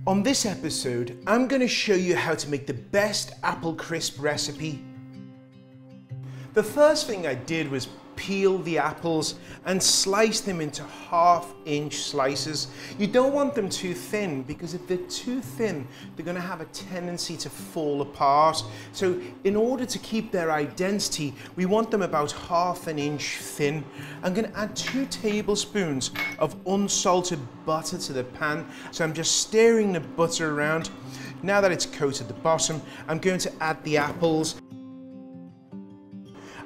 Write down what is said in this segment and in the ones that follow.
On this episode, I'm going to show you how to make the best apple crisp recipe. The first thing I did was peel the apples and slice them into 1/2 inch slices. You don't want them too thin, because if they're too thin, they're going to have a tendency to fall apart. So in order to keep their identity, we want them about 1/2 inch thin. I'm going to add 2 tablespoons of unsalted butter to the pan. So I'm just stirring the butter around. Now that it's coated the bottom, I'm going to add the apples.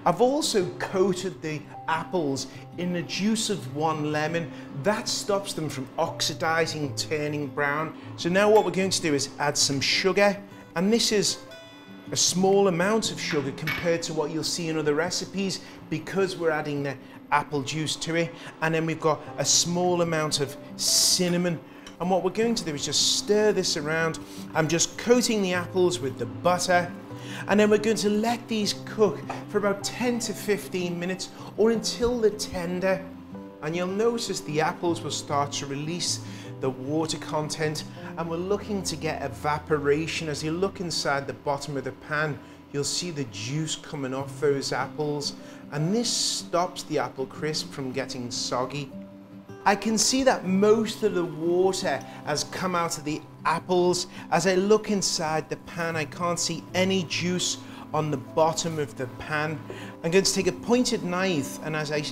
I've also coated the apples in the juice of 1 lemon. That stops them from oxidizing, turning brown. So now what we're going to do is add some sugar, and this is a small amount of sugar compared to what you'll see in other recipes because we're adding the apple juice to it. And then we've got a small amount of cinnamon. And what we're going to do is just stir this around. I'm just coating the apples with the butter. And then we're going to let these cook for about 10 to 15 minutes or until they're tender. And you'll notice the apples will start to release the water content, and we're looking to get evaporation. As you look inside the bottom of the pan, you'll see the juice coming off those apples, and this stops the apple crisp from getting soggy. I can see that most of the water has come out of the apples. As I look inside the pan, I can't see any juice on the bottom of the pan. I'm going to take a pointed knife, and as I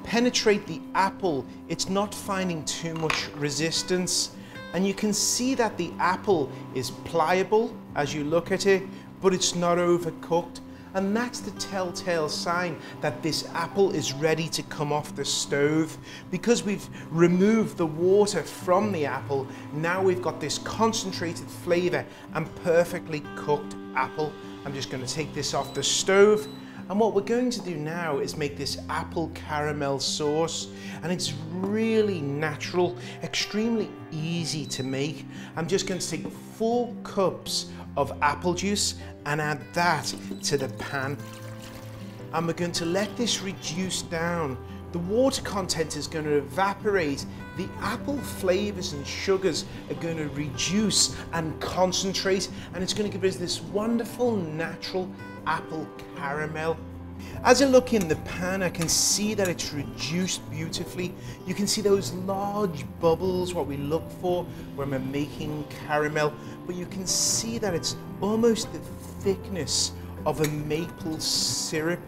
penetrate the apple, it's not finding too much resistance. And you can see that the apple is pliable as you look at it, but it's not overcooked. And that's the telltale sign that this apple is ready to come off the stove. Because we've removed the water from the apple, now we've got this concentrated flavor and perfectly cooked apple. I'm just going to take this off the stove. And what we're going to do now is make this apple caramel sauce. And it's really natural, extremely easy to make. I'm just going to take 4 cups of apple juice and add that to the pan. And we're going to let this reduce down. The water content is going to evaporate. The apple flavors and sugars are going to reduce and concentrate, and it's going to give us this wonderful natural apple caramel. As I look in the pan, I can see that it's reduced beautifully. You can see those large bubbles, what we look for when we're making caramel, but you can see that it's almost the thickness of a maple syrup.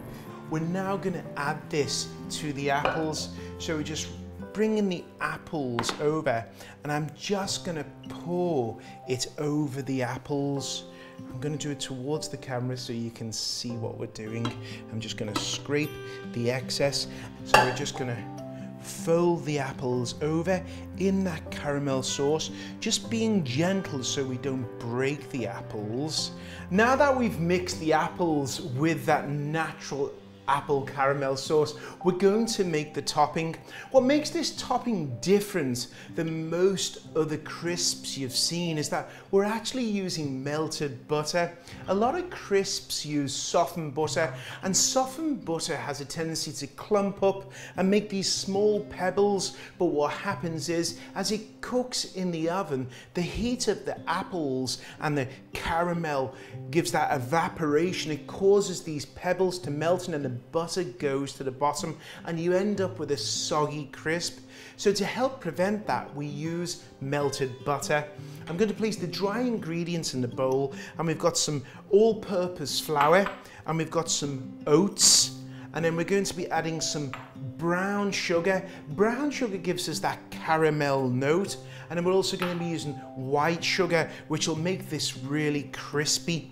We're now going to add this to the apples. So we're just bringing the apples over, and I'm just going to pour it over the apples. I'm going to do it towards the camera so you can see what we're doing. I'm just going to scrape the excess. So we're just going to fold the apples over in that caramel sauce, just being gentle so we don't break the apples. Now that we've mixed the apples with that natural apple caramel sauce, we're going to make the topping. What makes this topping different than most other crisps you've seen is that we're actually using melted butter. A lot of crisps use softened butter, and softened butter has a tendency to clump up and make these small pebbles. But what happens is, as it cooks in the oven, the heat of the apples and the caramel gives that evaporation. It causes these pebbles to melt, and then the butter goes to the bottom, and you end up with a soggy crisp. So to help prevent that, we use melted butter. I'm going to place the dry ingredients in the bowl, and we've got some all-purpose flour, and we've got some oats, and then we're going to be adding some brown sugar. Brown sugar gives us that caramel note, and then we're also going to be using white sugar, which will make this really crispy.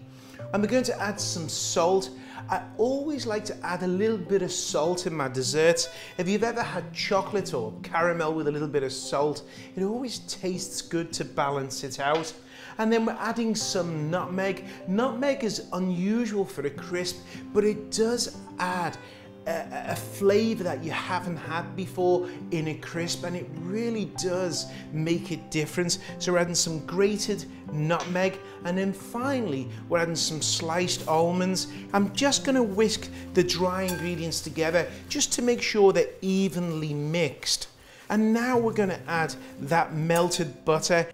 And we're going to add some salt. I always like to add a little bit of salt in my desserts. If you've ever had chocolate or caramel with a little bit of salt, it always tastes good to balance it out. And then we're adding some nutmeg. Nutmeg is unusual for a crisp, but it does add a flavor that you haven't had before in a crisp, and it really does make it different. So we're adding some grated nutmeg, and then finally we're adding some sliced almonds. I'm just going to whisk the dry ingredients together just to make sure they're evenly mixed. And now we're going to add that melted butter.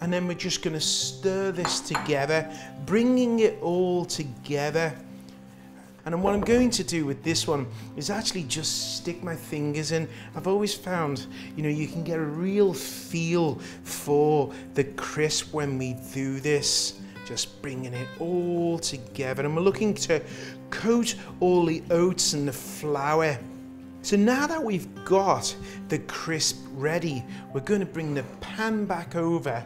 and then we're just going to stir this together, bringing it all together. And then what I'm going to do with this one is actually just stick my fingers in. I've always found, you know, you can get a real feel for the crisp when we do this. Just bringing it all together. And we're looking to coat all the oats and the flour. So now that we've got the crisp ready, we're going to bring the pan back over,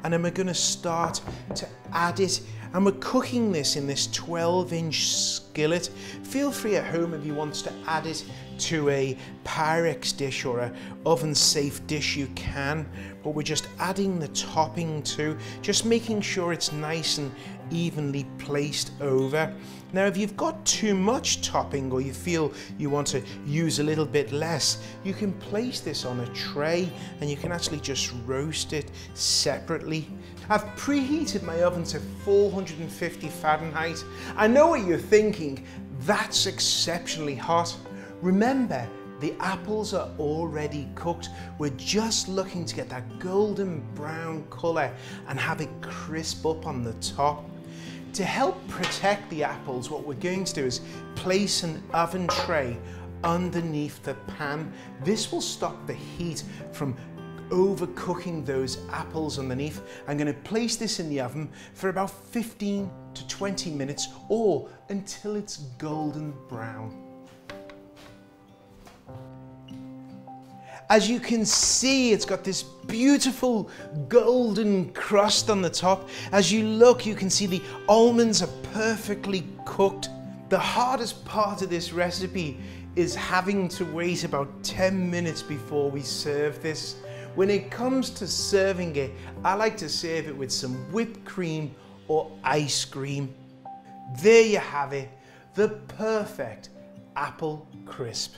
and then we're going to start to add it. And we're cooking this in this 12-inch skillet. Feel free at home if you want to add it to a Pyrex dish or an oven-safe dish, you can. But we're just adding the topping too, just making sure it's nice and evenly placed over. Now, if you've got too much topping or you feel you want to use a little bit less, you can place this on a tray and you can actually just roast it separately. I've preheated my oven to 450 Fahrenheit. I know what you're thinking, that's exceptionally hot. Remember, the apples are already cooked. We're just looking to get that golden brown colour and have it crisp up on the top. To help protect the apples, what we're going to do is place an oven tray underneath the pan. This will stop the heat from overcooking those apples underneath. I'm going to place this in the oven for about 15 to 20 minutes or until it's golden brown. As you can see, it's got this beautiful golden crust on the top. As you look, you can see the almonds are perfectly cooked. The hardest part of this recipe is having to wait about 10 minutes before we serve this. When it comes to serving it, I like to serve it with some whipped cream or ice cream. There you have it, the perfect apple crisp.